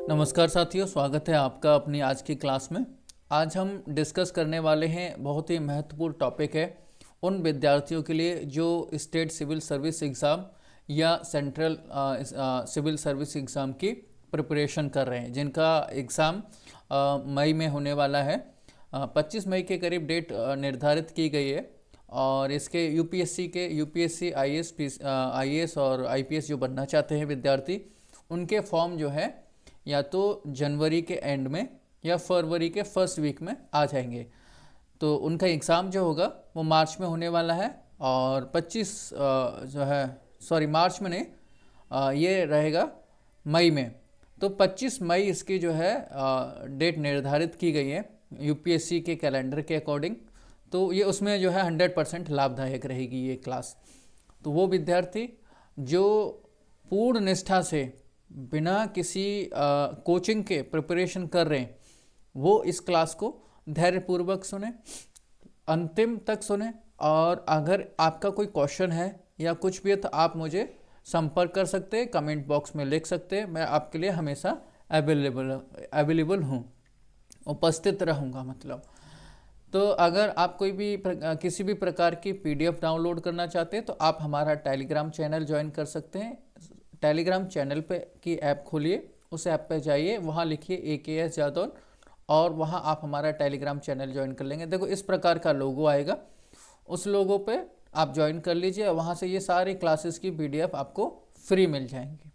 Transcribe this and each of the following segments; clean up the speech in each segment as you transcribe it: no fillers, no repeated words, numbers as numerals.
नमस्कार साथियों, स्वागत है आपका अपनी आज की क्लास में। आज हम डिस्कस करने वाले हैं, बहुत ही महत्वपूर्ण टॉपिक है उन विद्यार्थियों के लिए जो स्टेट सिविल सर्विस एग्ज़ाम या सेंट्रल सिविल सर्विस एग्ज़ाम की प्रिपरेशन कर रहे हैं, जिनका एग्ज़ाम मई में होने वाला है। 25 मई के करीब डेट निर्धारित की गई है और इसके यूपीएससी आईएएस और आईपीएस जो बनना चाहते हैं विद्यार्थी, उनके फॉर्म जो है या तो जनवरी के एंड में या फरवरी के फर्स्ट वीक में आ जाएंगे। तो उनका एग्ज़ाम जो होगा वो मार्च में होने वाला है और 25 जो है मार्च में नहीं, ये रहेगा मई में। तो 25 मई इसकी जो है डेट निर्धारित की गई है यूपीएससी के कैलेंडर के अकॉर्डिंग। तो ये उसमें जो है 100% लाभदायक रहेगी ये क्लास। तो वो विद्यार्थी जो पूर्ण निष्ठा से बिना किसी कोचिंग के प्रिपरेशन कर रहे हैं, वो इस क्लास को धैर्यपूर्वक सुने, अंतिम तक सुने। और अगर आपका कोई क्वेश्चन है या कुछ भी है तो आप मुझे संपर्क कर सकते हैं, कमेंट बॉक्स में लिख सकते हैं। मैं आपके लिए हमेशा अवेलेबल हूँ, उपस्थित रहूँगा मतलब। तो अगर आप किसी भी प्रकार की पीडीएफ डाउनलोड करना चाहते हैं तो आप हमारा टेलीग्राम चैनल ज्वाइन कर सकते हैं। टेलीग्राम चैनल पे की ऐप खोलिए, उस ऐप पे जाइए, वहाँ लिखिए AKS यादव और वहाँ आप हमारा टेलीग्राम चैनल ज्वाइन कर लेंगे। देखो इस प्रकार का लोगो आएगा, उस लोगो पे आप ज्वाइन कर लीजिए, वहाँ से ये सारी क्लासेस की PDF आपको फ्री मिल जाएंगी।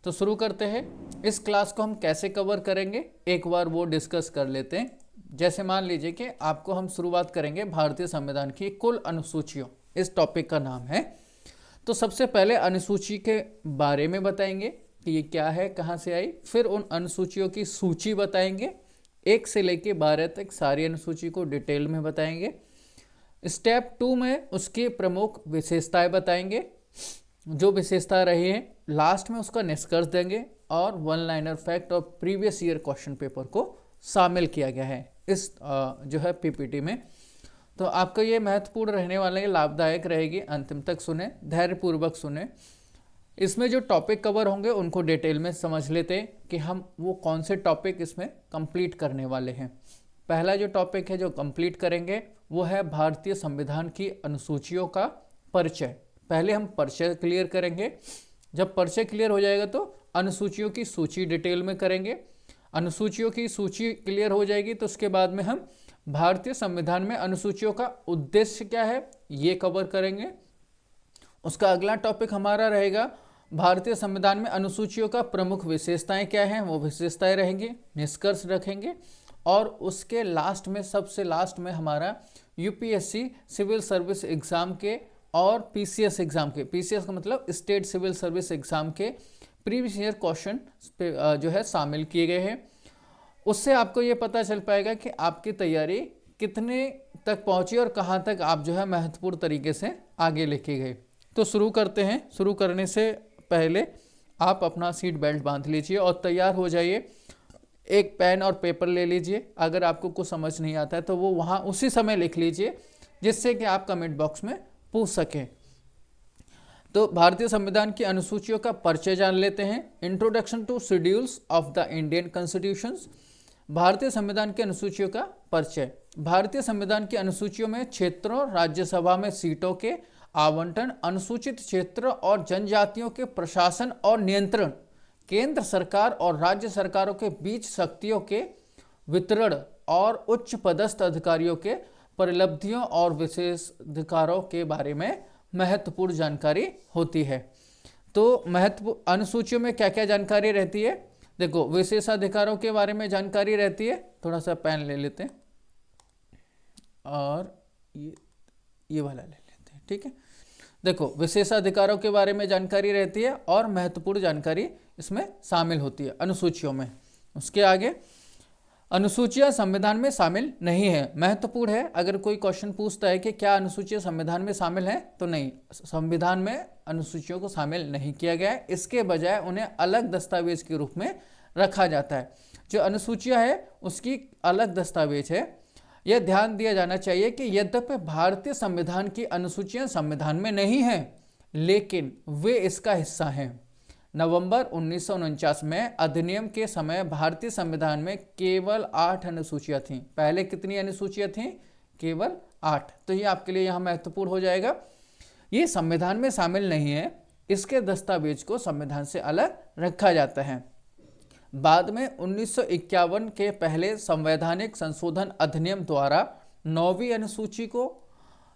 तो शुरू करते हैं। इस क्लास को हम कैसे कवर करेंगे एक बार वो डिस्कस कर लेते हैं। जैसे मान लीजिए कि आपको हम शुरुआत करेंगे भारतीय संविधान की कुल अनुसूचियों, इस टॉपिक का नाम है। तो सबसे पहले अनुसूची के बारे में बताएंगे कि ये क्या है, कहाँ से आई। फिर उन अनुसूचियों की सूची बताएंगे, 1 से लेकर 12 तक सारी अनुसूची को डिटेल में बताएंगे। स्टेप 2 में उसकी प्रमुख विशेषताएं बताएंगे, जो विशेषता रही हैं। लास्ट में उसका निष्कर्ष देंगे और 1 लाइनर फैक्ट और प्रीवियस ईयर क्वेश्चन पेपर को शामिल किया गया है इस जो है PPT में। तो आपको ये महत्वपूर्ण रहने वाला है, लाभदायक रहेगी, अंतिम तक सुने, धैर्यपूर्वक सुने। इसमें जो टॉपिक कवर होंगे उनको डिटेल में समझ लेते हैं कि हम वो कौन से टॉपिक इसमें कंप्लीट करने वाले हैं। पहला जो टॉपिक है जो कंप्लीट करेंगे वो है भारतीय संविधान की अनुसूचियों का परिचय। पहले हम परिचय क्लियर करेंगे, जब परिचय क्लियर हो जाएगा तो अनुसूचियों की सूची डिटेल में करेंगे। अनुसूचियों की सूची क्लियर हो जाएगी तो उसके बाद में हम भारतीय संविधान में अनुसूचियों का उद्देश्य क्या है ये कवर करेंगे। उसका अगला टॉपिक हमारा रहेगा भारतीय संविधान में अनुसूचियों का प्रमुख विशेषताएं क्या हैं, वो विशेषताएं रहेंगी, निष्कर्ष रखेंगे। और उसके लास्ट में, सबसे लास्ट में हमारा यूपीएससी सिविल सर्विस एग्जाम के और PCS एग्जाम के, PCS का मतलब स्टेट सिविल सर्विस एग्जाम के प्रीवियस ईयर क्वेश्चन जो है शामिल किए गए हैं। उससे आपको ये पता चल पाएगा कि आपकी तैयारी कितने तक पहुंची और कहां तक आप जो है महत्वपूर्ण तरीके से आगे लेके गए। तो शुरू करते हैं। शुरू करने से पहले आप अपना सीट बेल्ट बांध लीजिए और तैयार हो जाइए। एक पेन और पेपर ले लीजिए, अगर आपको कुछ समझ नहीं आता है तो वो वहाँ उसी समय लिख लीजिए, जिससे कि आप कमेंट बॉक्स में पूछ सकें। तो भारतीय संविधान की अनुसूचियों का परिचय जान लेते हैं। Introduction to schedules of the Indian constitutions. भारतीय संविधान की अनुसूचियों का परिचय। भारतीय संविधान की अनुसूचियों में क्षेत्रों, राज्यसभा में सीटों के आवंटन, अनुसूचित क्षेत्र और जनजातियों के प्रशासन और नियंत्रण, केंद्र सरकार और राज्य सरकारों के बीच शक्तियों के वितरण और उच्च पदस्थ अधिकारियों के परिलब्धियों और विशेषाधिकारों के बारे में महत्वपूर्ण जानकारी होती है। तो अनुसूचियों में क्या क्या जानकारी रहती है? देखो, विशेषाधिकारों के बारे में जानकारी रहती है। थोड़ा सा पेन ले लेते हैं और ये वाला ले लेते हैं, ठीक है। देखो, विशेषाधिकारों के बारे में जानकारी रहती है और महत्वपूर्ण जानकारी इसमें शामिल होती है अनुसूचियों में। उसके आगे, अनुसूचियां संविधान में शामिल नहीं है। महत्वपूर्ण है, अगर कोई क्वेश्चन पूछता है कि क्या अनुसूचियां संविधान में शामिल हैं, तो नहीं, संविधान में अनुसूचियों को शामिल नहीं किया गया है। इसके बजाय उन्हें अलग दस्तावेज के रूप में रखा जाता है। जो अनुसूचियां है उसकी अलग दस्तावेज है। यह ध्यान दिया जाना चाहिए कि यद्यपि भारतीय संविधान की अनुसूचियां संविधान में नहीं हैं, लेकिन वे इसका हिस्सा हैं। नवंबर 1949 में अधिनियम के समय भारतीय संविधान में केवल 8 अनुसूचियां थीं। पहले कितनी अनुसूचियां थीं? केवल 8। तो ये आपके लिए यहाँ महत्वपूर्ण हो जाएगा। ये संविधान में शामिल नहीं है, इसके दस्तावेज को संविधान से अलग रखा जाता है। बाद में 1951 के पहले संवैधानिक संशोधन अधिनियम द्वारा 9वीं अनुसूची को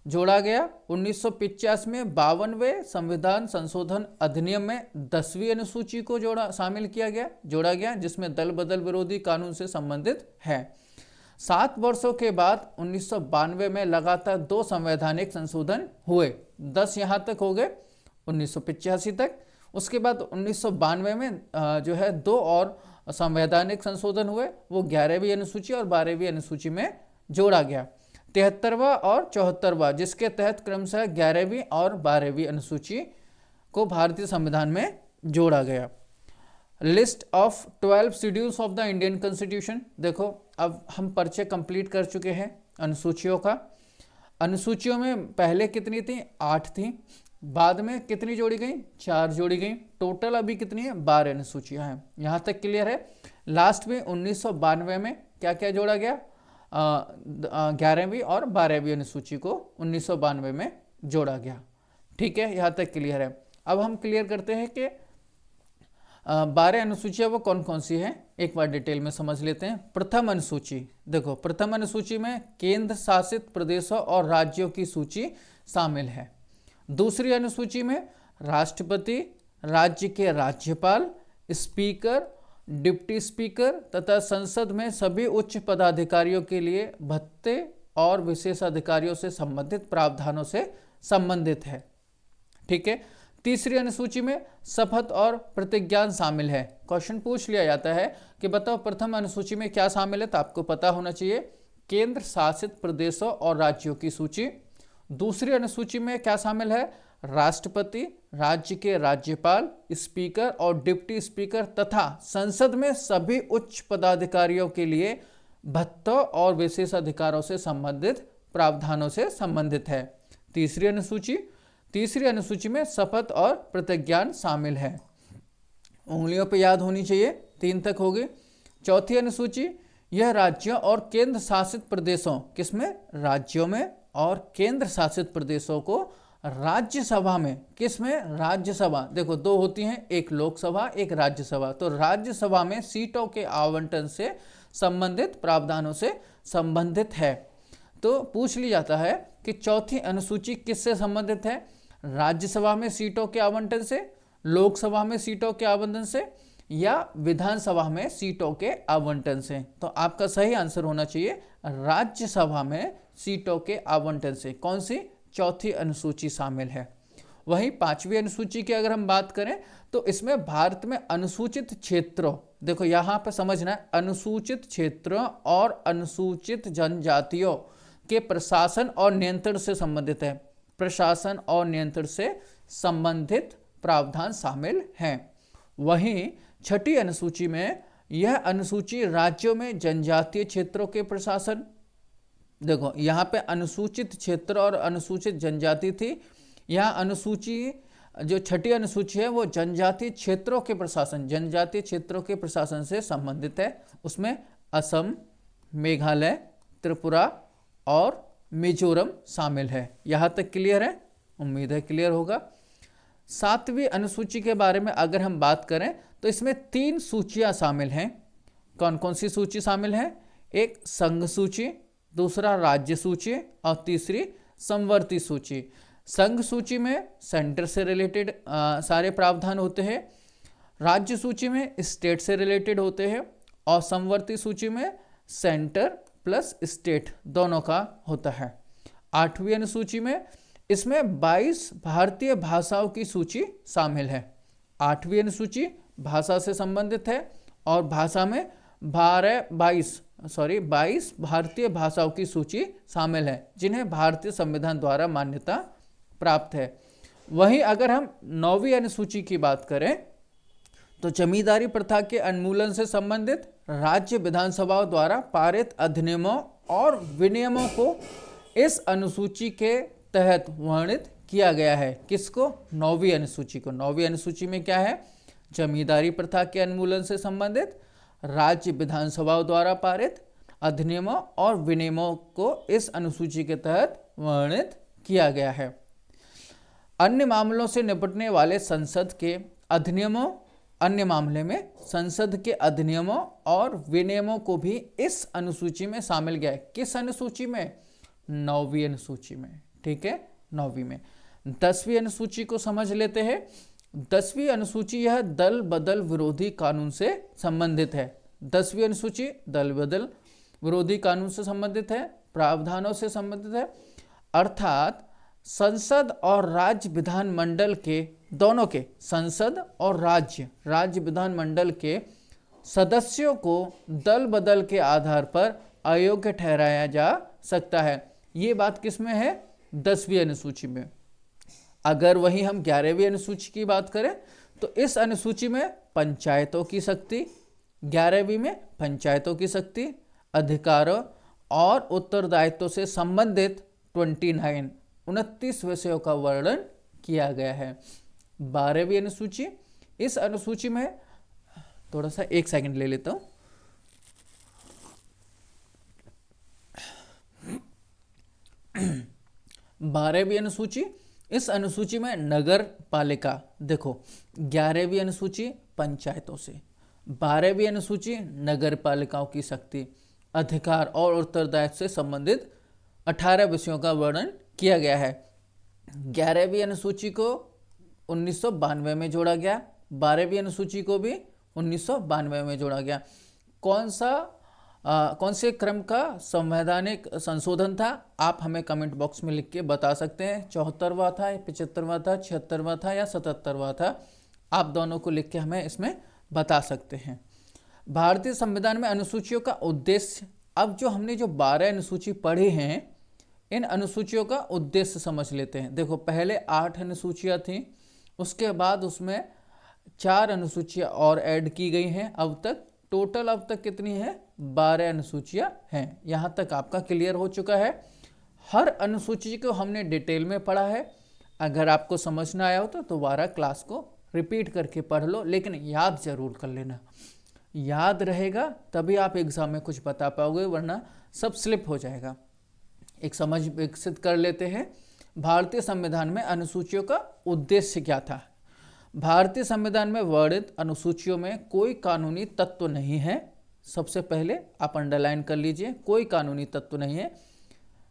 जोड़ा गया। 1985 में 52वें संविधान संशोधन अधिनियम में 10वीं अनुसूची को शामिल किया गया, जोड़ा गया, जिसमें दल बदल विरोधी कानून से संबंधित है। 7 वर्षों के बाद 1992 में लगातार 2 संवैधानिक संशोधन हुए। 10 यहाँ तक हो गए 1985 तक। उसके बाद 1992 में जो है 2 और संवैधानिक संशोधन हुए, वो 11वीं अनुसूची और 12वीं अनुसूची में जोड़ा गया। 73वां और 74वां, जिसके तहत क्रमशः 11वीं और 12वीं अनुसूची को भारतीय संविधान में जोड़ा गया। List of 12 schedules of the Indian constitution. देखो, अब हम परिचय कंप्लीट कर चुके हैं अनुसूचियों का। अनुसूचियों में पहले कितनी थी? 8 थी। बाद में कितनी जोड़ी गई? 4 जोड़ी गई। टोटल अभी कितनी है? 12 अनुसूचियां हैं। यहाँ तक क्लियर है। लास्ट में 1992 में क्या क्या जोड़ा गया? 11वीं और 12वीं अनुसूची को 1992 में जोड़ा गया। ठीक है, यहाँ तक क्लियर है। अब हम क्लियर करते हैं कि 12 अनुसूचियाँ वो कौन कौन सी हैं, एक बार डिटेल में समझ लेते हैं। प्रथम अनुसूची, देखो प्रथम अनुसूची में केंद्र शासित प्रदेशों और राज्यों की सूची शामिल है। दूसरी अनुसूची में राष्ट्रपति, राज्य के राज्यपाल, स्पीकर, डिप्टी स्पीकर तथा संसद में सभी उच्च पदाधिकारियों के लिए भत्ते और विशेष अधिकारियों से संबंधित प्रावधानों से संबंधित है। ठीक है। तीसरी अनुसूची में शपथ और प्रतिज्ञान शामिल है। क्वेश्चन पूछ लिया जाता है कि बताओ प्रथम अनुसूची में क्या शामिल है, तो आपको पता होना चाहिए केंद्र शासित प्रदेशों और राज्यों की सूची। दूसरी अनुसूची में क्या शामिल है? राष्ट्रपति, राज्य के राज्यपाल, स्पीकर और डिप्टी स्पीकर तथा संसद में सभी उच्च पदाधिकारियों के लिए भत्तों और विशेष अधिकारों से संबंधित प्रावधानों से संबंधित है। तीसरी अनुसूची में शपथ और प्रतिज्ञान शामिल है। उंगलियों पे याद होनी चाहिए, 3 तक होगी। चौथी अनुसूची, यह राज्यों और केंद्र शासित प्रदेशों, किसमें? राज्यों में, और केंद्र शासित प्रदेशों को राज्यसभा में, किसमें? राज्यसभा। देखो 2 होती हैं, एक लोकसभा, एक राज्यसभा। तो राज्यसभा में सीटों के आवंटन से संबंधित प्रावधानों से संबंधित है। तो पूछ लिया जाता है कि चौथी अनुसूची किससे संबंधित है? राज्यसभा में सीटों के आवंटन से, लोकसभा में सीटों के आवंटन से, या विधानसभा में सीटों के आवंटन से। तो आपका सही आंसर होना चाहिए राज्यसभा में सीटों के आवंटन से। कौन सी? चौथी अनुसूची शामिल है। वहीं 5वीं अनुसूची की अगर हम बात करें तो इसमें भारत में अनुसूचित क्षेत्रों, देखो यहाँ पर समझना है, अनुसूचित क्षेत्रों और अनुसूचित जनजातियों के प्रशासन और नियंत्रण से संबंधित है। प्रशासन और नियंत्रण से संबंधित प्रावधान शामिल हैं। वहीं 6ठी अनुसूची में यह अनुसूची राज्यों में जनजातीय क्षेत्रों के प्रशासन, देखो यहाँ पे अनुसूचित क्षेत्र और अनुसूचित जनजाति थी। यहाँ अनुसूची जो 6ठी अनुसूची है वो जनजातीय क्षेत्रों के प्रशासन, जनजातीय क्षेत्रों के प्रशासन से संबंधित है। उसमें असम, मेघालय, त्रिपुरा और मिजोरम शामिल है। यहाँ तक क्लियर है? उम्मीद है क्लियर होगा। 7वीं अनुसूची के बारे में अगर हम बात करें तो इसमें 3 सूचियाँ शामिल हैं। कौन कौन सी सूची शामिल है? एक संघ सूची, दूसरा राज्य सूची और तीसरी समवर्ती सूची। संघ सूची में सेंटर से रिलेटेड सारे प्रावधान होते हैं, राज्य सूची में स्टेट से रिलेटेड होते हैं, और समवर्ती सूची में सेंटर प्लस स्टेट दोनों का होता है। 8वीं अनुसूची में इसमें 22 भारतीय भाषाओं की सूची शामिल है। 8वीं अनुसूची भाषा से संबंधित है और भाषा में 22 भारतीय भाषाओं की सूची शामिल है जिन्हें भारतीय संविधान द्वारा मान्यता प्राप्त है। वहीं अगर हम 9वीं अनुसूची की बात करें तो जमींदारी प्रथा के उन्मूलन से संबंधित राज्य विधानसभाओं द्वारा पारित अधिनियमों और विनियमों को इस अनुसूची के तहत वर्णित किया गया है। किसको? 9वीं अनुसूची को। 9वीं अनुसूची में क्या है? जमींदारी प्रथा के उन्मूलन से संबंधित राज्य विधानसभाओं द्वारा पारित अधिनियमों और विनियमों को इस अनुसूची के तहत वर्णित किया गया है। अन्य मामलों से निपटने वाले संसद के अधिनियमों, अन्य मामले में संसद के अधिनियमों और विनियमों को भी इस अनुसूची में शामिल किया है। किस अनुसूची में? 9वीं अनुसूची में। ठीक है, 9वीं में। 10वीं अनुसूची को समझ लेते हैं। 10वीं अनुसूची यह दल बदल विरोधी कानून से संबंधित है। 10वीं अनुसूची दल बदल विरोधी कानून से संबंधित है, प्रावधानों से संबंधित है, अर्थात संसद और राज्य विधानमंडल के दोनों के, संसद और राज्य विधानमंडल के सदस्यों को दल बदल के आधार पर अयोग्य ठहराया जा सकता है। ये बात किस में है? 10वीं अनुसूची में। अगर वहीं हम 11वीं अनुसूची की बात करें तो इस अनुसूची में पंचायतों की शक्ति, 11वीं में पंचायतों की शक्ति, अधिकारों और उत्तरदायित्व से संबंधित 29 विषयों का वर्णन किया गया है। 12वीं अनुसूची, इस अनुसूची में थोड़ा सा 1 सेकंड ले लेता हूँ। बारहवीं अनुसूची, इस अनुसूची में नगर पालिका, देखो 11वीं अनुसूची पंचायतों से, 12वीं अनुसूची नगर पालिकाओं की शक्ति, अधिकार और उत्तरदायित्व से संबंधित 18 विषयों का वर्णन किया गया है। 11वीं अनुसूची को 1992 में जोड़ा गया, 12वीं अनुसूची को भी 1992 में जोड़ा गया। कौन से क्रम का संवैधानिक संशोधन था? आप हमें कमेंट बॉक्स में लिख के बता सकते हैं। 74वां था, 75वां था, 76वां था या 77वां था? आप दोनों को लिख के हमें इसमें बता सकते हैं। भारतीय संविधान में अनुसूचियों का उद्देश्य, अब जो हमने 12 अनुसूची पढ़ी हैं, इन अनुसूचियों का उद्देश्य समझ लेते हैं। देखो पहले 8 अनुसूचियाँ थीं, उसके बाद उसमें 4 अनुसूचियाँ और ऐड की गई हैं। अब तक टोटल अब तक कितनी है? 12 अनुसूचियाँ हैं। यहाँ तक आपका क्लियर हो चुका है। हर अनुसूची को हमने डिटेल में पढ़ा है। अगर आपको समझ ना आया हो तो दोबारा क्लास को रिपीट करके पढ़ लो, लेकिन याद जरूर कर लेना। याद रहेगा तभी आप एग्जाम में कुछ बता पाओगे, वरना सब स्लिप हो जाएगा। एक समझ विकसित कर लेते हैं। भारतीय संविधान में अनुसूचियों का उद्देश्य क्या था? भारतीय संविधान में वर्णित अनुसूचियों में कोई कानूनी तत्व नहीं है। सबसे पहले आप अंडरलाइन कर लीजिए, कोई कानूनी तत्व नहीं है,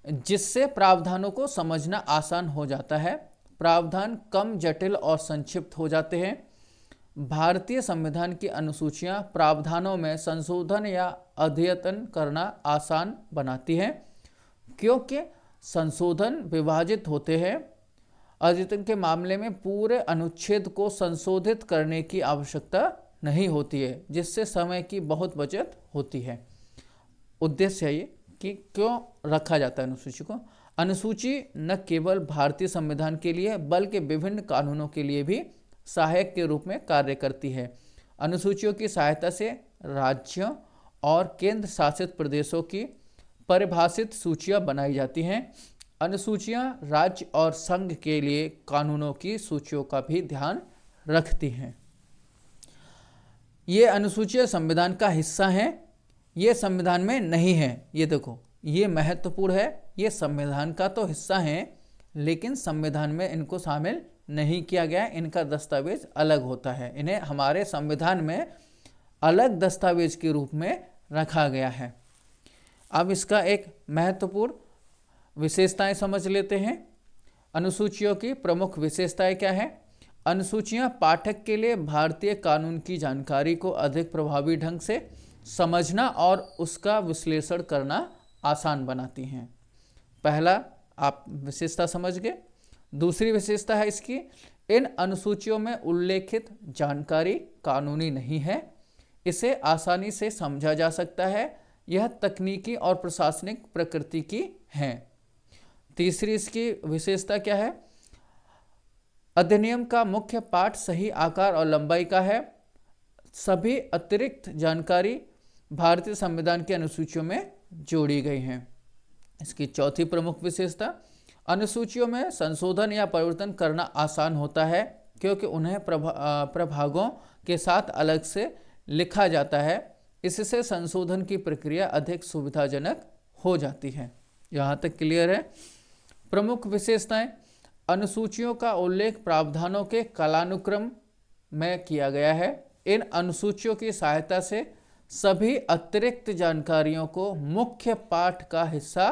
जिससे प्रावधानों को समझना आसान हो जाता है। प्रावधान कम जटिल और संक्षिप्त हो जाते हैं। भारतीय संविधान की अनुसूचियां प्रावधानों में संशोधन या अद्यतन करना आसान बनाती हैं, क्योंकि संशोधन विभाजित होते हैं। अद्यतन के मामले में पूरे अनुच्छेद को संशोधित करने की आवश्यकता नहीं होती है, जिससे समय की बहुत बचत होती है। उद्देश्य है ये कि क्यों रखा जाता है अनुसूची को। अनुसूची न केवल भारतीय संविधान के लिए बल्कि विभिन्न कानूनों के लिए भी सहायक के रूप में कार्य करती है। अनुसूचियों की सहायता से राज्यों और केंद्र शासित प्रदेशों की परिभाषित सूचियां बनाई जाती हैं। अनुसूचियां राज्य और संघ के लिए कानूनों की सूचियों का भी ध्यान रखती हैं। ये अनुसूचियां संविधान का हिस्सा हैं, ये संविधान में नहीं है। ये देखो, ये महत्वपूर्ण है। ये संविधान का तो हिस्सा है, लेकिन संविधान में इनको शामिल नहीं किया गया। इनका दस्तावेज अलग होता है। इन्हें हमारे संविधान में अलग दस्तावेज के रूप में रखा गया है। अब इसका एक महत्वपूर्ण विशेषताएं समझ लेते हैं। अनुसूचियों की प्रमुख विशेषताएं क्या है? अनुसूचियां पाठक के लिए भारतीय कानून की जानकारी को अधिक प्रभावी ढंग से समझना और उसका विश्लेषण करना आसान बनाती हैं। पहला आप विशेषता समझ गए। दूसरी विशेषता है इसकी, इन अनुसूचियों में उल्लेखित जानकारी कानूनी नहीं है, इसे आसानी से समझा जा सकता है। यह तकनीकी और प्रशासनिक प्रकृति की है। तीसरी इसकी विशेषता क्या है? अधिनियम का मुख्य पाठ सही आकार और लंबाई का है। सभी अतिरिक्त जानकारी भारतीय संविधान की अनुसूचियों में जोड़ी गई हैं। इसकी चौथी प्रमुख विशेषता, अनुसूचियों में संशोधन या परिवर्तन करना आसान होता है, क्योंकि उन्हें प्रभागों के साथ अलग से लिखा जाता है। इससे संशोधन की प्रक्रिया अधिक सुविधाजनक हो जाती है। यहाँ तक क्लियर है। प्रमुख विशेषताएं, अनुसूचियों का उल्लेख प्रावधानों के कालानुक्रम में किया गया है। इन अनुसूचियों की सहायता से सभी अतिरिक्त जानकारियों को मुख्य पाठ का हिस्सा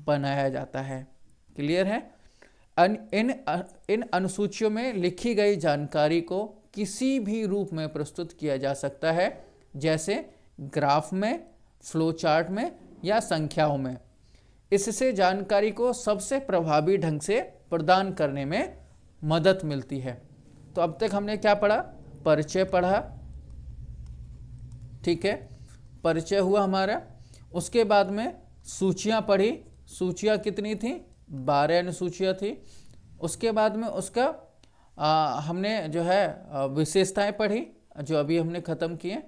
बनाया जाता है। क्लियर है। इन अनुसूचियों में लिखी गई जानकारी को किसी भी रूप में प्रस्तुत किया जा सकता है, जैसे ग्राफ में, फ्लो चार्ट में या संख्याओं में। इससे जानकारी को सबसे प्रभावी ढंग से प्रदान करने में मदद मिलती है। तो अब तक हमने क्या पढ़ा? परिचय पढ़ा, ठीक है, परिचय हुआ हमारा। उसके बाद में सूचियां पढ़ी। सूचियां कितनी थी? 12 अनुसूचियां थी। उसके बाद में उसका हमने जो है विशेषताएं पढ़ी, जो अभी हमने ख़त्म किए।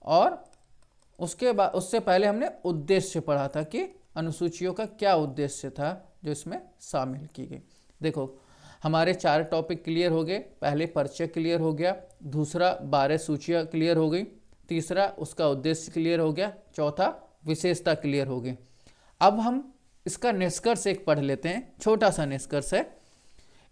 और उसके बाद, उससे पहले हमने उद्देश्य पढ़ा था कि अनुसूचियों का क्या उद्देश्य था जो इसमें शामिल की गई। देखो, हमारे 4 टॉपिक क्लियर हो गए। पहले परिचय क्लियर हो गया, दूसरा 12 सूचियाँ क्लियर हो गई, तीसरा उसका उद्देश्य क्लियर हो गया, चौथा विशेषता क्लियर हो गई। अब हम इसका निष्कर्ष एक पढ़ लेते हैं, छोटा सा निष्कर्ष है।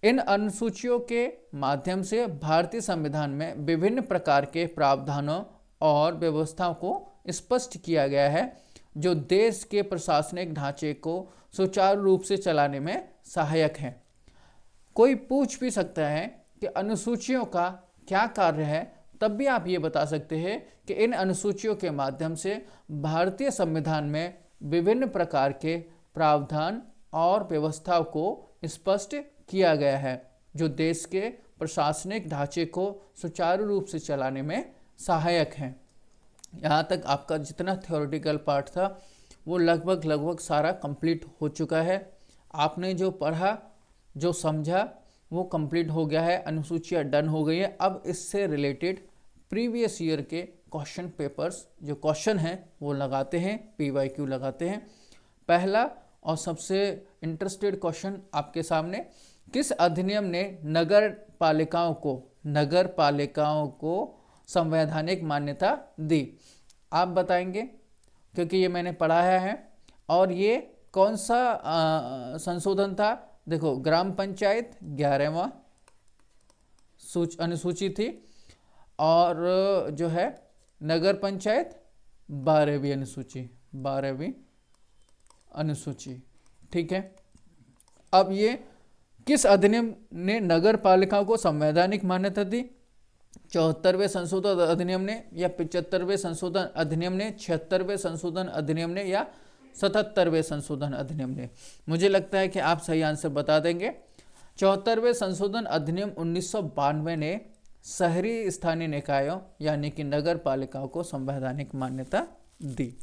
इन अनुसूचियों के माध्यम से भारतीय संविधान में विभिन्न प्रकार के प्रावधानों और व्यवस्थाओं को स्पष्ट किया गया है, जो देश के प्रशासनिक ढांचे को सुचारू रूप से चलाने में सहायक हैं। कोई पूछ भी सकता है कि अनुसूचियों का क्या कार्य है, तब भी आप ये बता सकते हैं कि इन अनुसूचियों के माध्यम से भारतीय संविधान में विभिन्न प्रकार के प्रावधान और व्यवस्थाओं को स्पष्ट किया गया है, जो देश के प्रशासनिक ढांचे को सुचारू रूप से चलाने में सहायक हैं। यहाँ तक आपका जितना थ्योरेटिकल पार्ट था वो लगभग सारा कंप्लीट हो चुका है। आपने जो पढ़ा, जो समझा, वो कंप्लीट हो गया है। अनुसूचियाँ डन हो गई है। अब इससे रिलेटेड प्रीवियस ईयर के क्वेश्चन पेपर्स जो क्वेश्चन हैं वो लगाते हैं, PYQ लगाते हैं। पहला और सबसे इंटरेस्टेड क्वेश्चन आपके सामने, किस अधिनियम ने नगर पालिकाओं को संवैधानिक मान्यता दी? आप बताएंगे, क्योंकि ये मैंने पढ़ाया है। और ये कौन सा संशोधन था? देखो, ग्राम पंचायत 11वां अनुसूची थी, और जो है नगर पंचायत 12वीं अनुसूची, ठीक है। अब ये किस अधिनियम ने नगर पालिकाओं को संवैधानिक मान्यता दी? 74वें संशोधन अधिनियम ने, या 75वें संशोधन अधिनियम ने, 76वें संशोधन अधिनियम ने, या 77वें संशोधन अधिनियम ने? मुझे लगता है कि आप सही आंसर बता देंगे। 74वें संशोधन अधिनियम 1992 ने शहरी स्थानीय निकायों यानी कि नगर पालिकाओं को संवैधानिक मान्यता दी।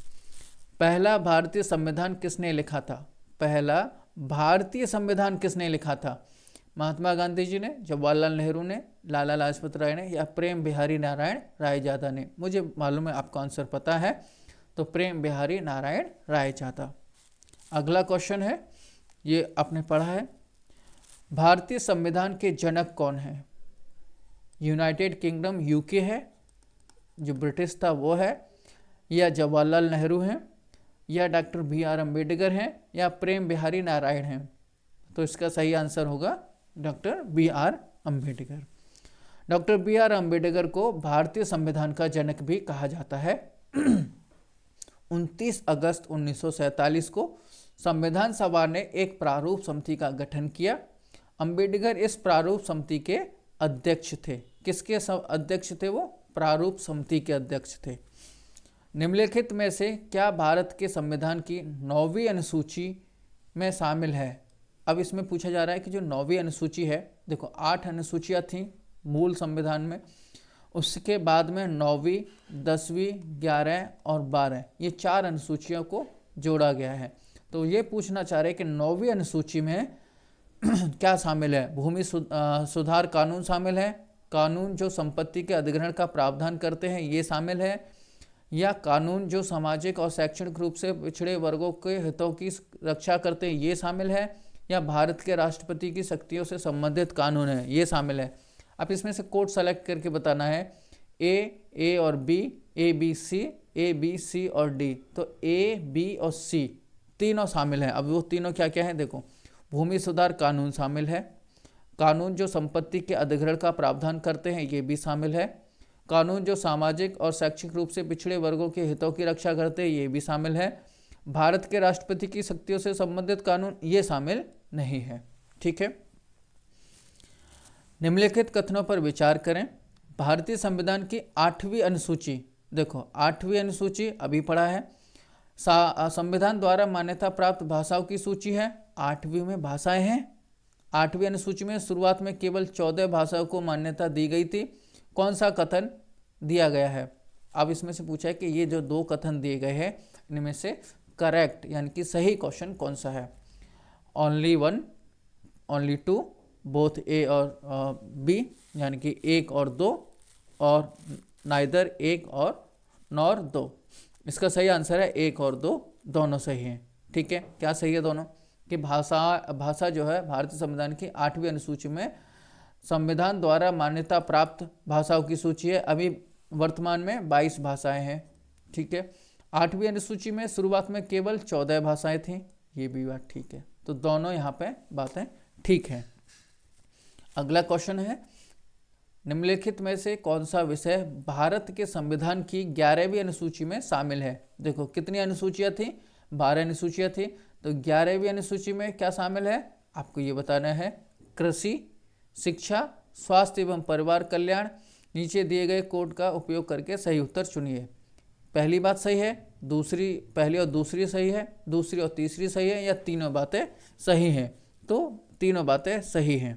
पहला भारतीय संविधान किसने लिखा था? पहला भारतीय संविधान किसने लिखा था? महात्मा गांधी जी ने, जवाहरलाल नेहरू ने, लाला लाजपत राय ने, या प्रेम बिहारी नारायण रायजादा ने? मुझे मालूम है आपको आंसर पता है, तो प्रेम बिहारी नारायण रायजादा। अगला क्वेश्चन है, ये आपने पढ़ा है। भारतीय संविधान के जनक कौन है? यूनाइटेड किंगडम UK है, जो ब्रिटिश था वो है, या जवाहरलाल नेहरू हैं, या डॉक्टर BR अम्बेडकर हैं, या प्रेम बिहारी नारायण हैं? तो इसका सही आंसर होगा doctor BR Ambedkar. Doctor BR Ambedkar को भारतीय संविधान का जनक भी कहा जाता है। 29 अगस्त 1947 को संविधान सभा ने एक प्रारूप समिति का गठन किया। अम्बेडकर इस प्रारूप समिति के अध्यक्ष थे। किसके अध्यक्ष थे वो? प्रारूप समिति के अध्यक्ष थे। निम्नलिखित में से क्या भारत के संविधान की 9वीं अनुसूची में शामिल है? अब इसमें पूछा जा रहा है कि जो 9वीं अनुसूची है, देखो 8 अनुसूचियाँ थीं मूल संविधान में, उसके बाद में 9वीं, 10वीं, 11 और 12 ये 4 अनुसूचियों को जोड़ा गया है। तो ये पूछना चाह रहे हैं कि 9वीं अनुसूची में क्या शामिल है? भूमि सुधार कानून शामिल है, कानून जो संपत्ति के अधिग्रहण का प्रावधान करते हैं ये शामिल है, या कानून जो सामाजिक और शैक्षणिक रूप से पिछड़े वर्गों के हितों की रक्षा करते हैं ये शामिल है, या भारत के राष्ट्रपति की शक्तियों से संबंधित कानून है ये शामिल है। अब इसमें से कोड सेलेक्ट करके बताना है ए और बी, ए बी सी और डी। तो ए, बी और सी तीनों शामिल हैं। अब वो तीनों क्या क्या हैं देखो, भूमि सुधार कानून शामिल है, कानून जो संपत्ति के अधिग्रहण का प्रावधान करते हैं ये भी शामिल है, कानून जो सामाजिक और शैक्षिक रूप से पिछड़े वर्गों के हितों की रक्षा करते हैं ये भी शामिल है, भारत के राष्ट्रपति की शक्तियों से संबंधित कानून ये शामिल नहीं है। ठीक है, निम्नलिखित कथनों पर विचार करें। भारतीय संविधान की 8वीं अनुसूची, देखो 8वीं अनुसूची अभी पढ़ा है, संविधान द्वारा मान्यता प्राप्त भाषाओं की सूची है, 8वीं में भाषाएं हैं। 8वीं अनुसूची में शुरुआत में केवल 14 भाषाओं को मान्यता दी गई थी। कौन सा कथन दिया गया है? अब इसमें से पूछा है कि ये जो 2 कथन दिए गए हैं इनमें से करेक्ट यानी कि सही क्वेश्चन कौन सा है? ओनली 1, ओनली 2, बोथ ए और बी यानी कि 1 और 2, और नाइदर 1 और नॉर 2। इसका सही आंसर है 1 और 2 दोनों सही हैं। ठीक है, क्या सही है दोनों? कि भाषा जो है भारतीय संविधान की 8वीं अनुसूची में संविधान द्वारा मान्यता प्राप्त भाषाओं की सूची है। अभी वर्तमान में 22 भाषाएं हैं। ठीक है, 8वीं अनुसूची में शुरुआत में केवल 14 भाषाएं थीं, ये भी बात ठीक है। तो दोनों यहाँ पे बातें ठीक हैं। अगला क्वेश्चन है, निम्नलिखित में से कौन सा विषय भारत के संविधान की 11वीं अनुसूची में शामिल है? देखो कितनी अनुसूचियाँ थी? 12 अनुसूचियाँ थी। तो 11वीं अनुसूची में क्या शामिल है आपको ये बताना है। कृषि, शिक्षा, स्वास्थ्य एवं परिवार कल्याण। नीचे दिए गए कोड का उपयोग करके सही उत्तर चुनिए। पहली बात सही है, पहली और दूसरी सही है, दूसरी और तीसरी सही है, या तीनों बातें सही हैं? तो तीनों बातें सही हैं।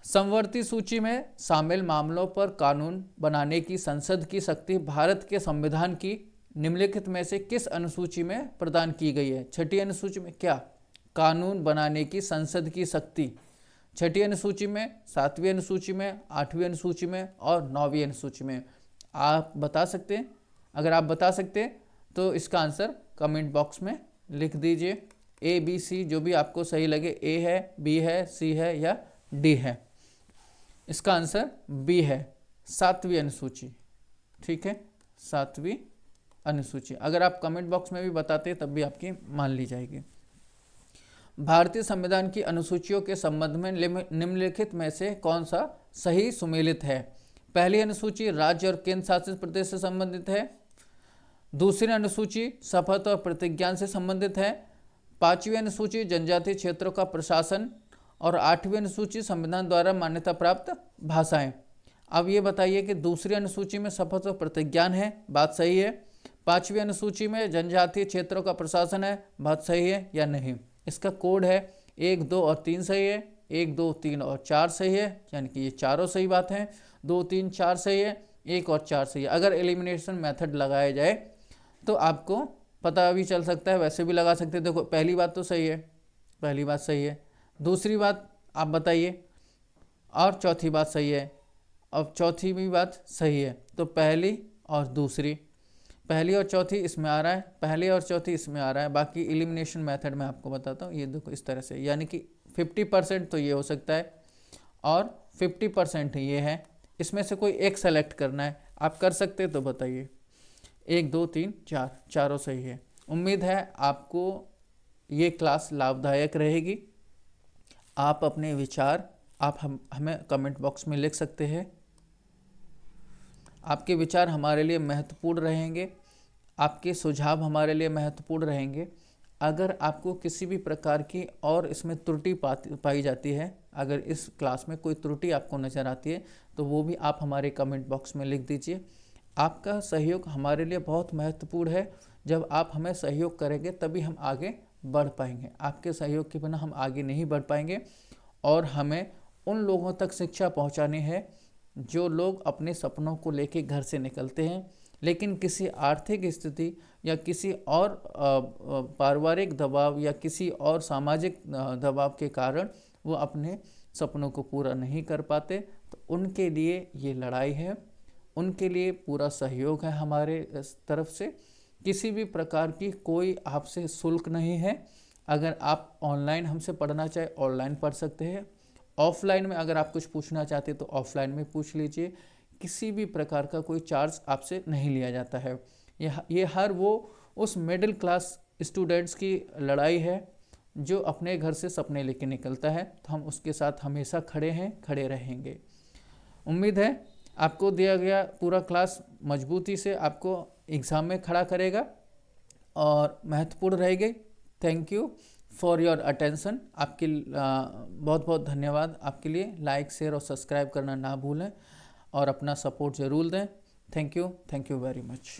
समवर्ती सूची में शामिल मामलों पर कानून बनाने की संसद की शक्ति भारत के संविधान की निम्नलिखित में से किस अनुसूची में प्रदान की गई है? 6ठी अनुसूची में क्या कानून बनाने की संसद की शक्ति? 6ठी अनुसूची में, 7वीं अनुसूची में, 8वीं अनुसूची में और 9वीं अनुसूची में? आप बता सकते हैं। अगर आप बता सकते हैं तो इसका आंसर कमेंट बॉक्स में लिख दीजिए। ए, बी, सी जो भी आपको सही लगे, ए है, बी है, सी है या डी है। इसका आंसर बी है, 7वीं अनुसूची। ठीक है, 7वीं अनुसूची। अगर आप कमेंट बॉक्स में भी बताते तब भी आपकी मान ली जाएगी। भारतीय संविधान की अनुसूचियों के संबंध में निम्नलिखित में से कौन सा सही सुमेलित है? पहली अनुसूची राज्य और केंद्र शासित प्रदेश से संबंधित है। दूसरी अनुसूची शपथ और प्रतिज्ञा से संबंधित है। 5वीं अनुसूची जनजातीय क्षेत्रों का प्रशासन, और 8वीं अनुसूची संविधान द्वारा मान्यता प्राप्त भाषाएं। अब ये बताइए कि दूसरी अनुसूची में शपथ और प्रतिज्ञान है, बात सही है। 5वीं अनुसूची में जनजातीय क्षेत्रों का प्रशासन है, बात सही है या नहीं? इसका कोड है 1, 2 और 3 सही है, 1, 2, 3 और 4 सही है, यानी कि ये चारों सही बात हैं। 2, 3, 4 सही है, 1 और 4 सही है। अगर एलिमिनेशन मेथड लगाया जाए तो आपको पता भी चल सकता है, वैसे भी लगा सकते हैं। देखो पहली बात तो सही है, पहली बात सही है, दूसरी बात आप बताइए, और चौथी बात सही है, और चौथी भी बात सही है। तो पहली और दूसरी, पहली और चौथी इसमें आ रहा है, पहली और चौथी इसमें आ रहा है। बाकी एलिमिनेशन मेथड में आपको बताता हूँ, ये देखो इस तरह से, यानी कि 50% तो ये हो सकता है और 50% ये है। इसमें से कोई एक सेलेक्ट करना है, आप कर सकते हैं तो बताइए। 1, 2, 3, 4 चारों सही है। उम्मीद है आपको ये क्लास लाभदायक रहेगी। आप अपने विचार आप हमें कमेंट बॉक्स में लिख सकते हैं। आपके विचार हमारे लिए महत्वपूर्ण रहेंगे, आपके सुझाव हमारे लिए महत्वपूर्ण रहेंगे। अगर आपको किसी भी प्रकार की और इसमें त्रुटि पाई जाती है, अगर इस क्लास में कोई त्रुटि आपको नज़र आती है तो वो भी आप हमारे कमेंट बॉक्स में लिख दीजिए। आपका सहयोग हमारे लिए बहुत महत्वपूर्ण है। जब आप हमें सहयोग करेंगे तभी हम आगे बढ़ पाएंगे। आपके सहयोग के बिना हम आगे नहीं बढ़ पाएंगे। और हमें उन लोगों तक शिक्षा पहुंचानी है जो लोग अपने सपनों को लेके घर से निकलते हैं, लेकिन किसी आर्थिक स्थिति या किसी और पारिवारिक दबाव या किसी और सामाजिक दबाव के कारण वो अपने सपनों को पूरा नहीं कर पाते। तो उनके लिए ये लड़ाई है, उनके लिए पूरा सहयोग है हमारे तरफ से। किसी भी प्रकार की कोई आपसे शुल्क नहीं है। अगर आप ऑनलाइन हमसे पढ़ना चाहे ऑनलाइन पढ़ सकते हैं। ऑफलाइन में अगर आप कुछ पूछना चाहते हैं तो ऑफलाइन में पूछ लीजिए। किसी भी प्रकार का कोई चार्ज आपसे नहीं लिया जाता है। ये हर वो उस मिडिल क्लास स्टूडेंट्स की लड़ाई है जो अपने घर से सपने लेके निकलता है, तो हम उसके साथ हमेशा खड़े हैं, खड़े रहेंगे। उम्मीद है आपको दिया गया पूरा क्लास मजबूती से आपको एग्ज़ाम में खड़ा करेगा और महत्वपूर्ण रहेगी। Thank you for your attention. आपके बहुत बहुत धन्यवाद। आपके लिए लाइक, शेयर और सब्सक्राइब करना ना भूलें और अपना सपोर्ट ज़रूर दें। Thank you very much.